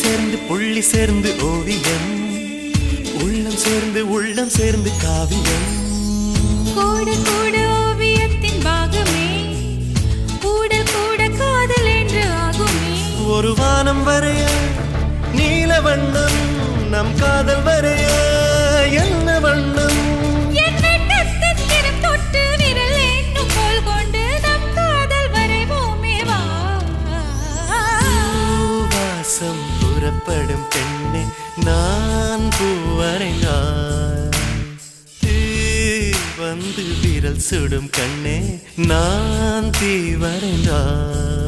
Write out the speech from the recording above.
சேர்ந்து புள்ளி சேர்ந்து ஓவியம், உள்ளம் சேர்ந்து காவியம். கூட கூட ஓவியத்தின் பாகமே, கூட கூட காதல் என்று ஆகுமே. ஒரு வானம் வரைய நீல வண்ணம், நம் காதல் வரைய என்ன வண்ணம்? என்னை கத்தித்திரம் தொட்டு விரல் என்னும் கோல் கொண்டு நம் காதல் வரைவோமே வா. வாசம் புறப்படும் பெண்ணே நான் பூவரைந்தாள், தீ வந்து விரல் சுடும் கண்ணே நான் தீ வரைந்தாள்.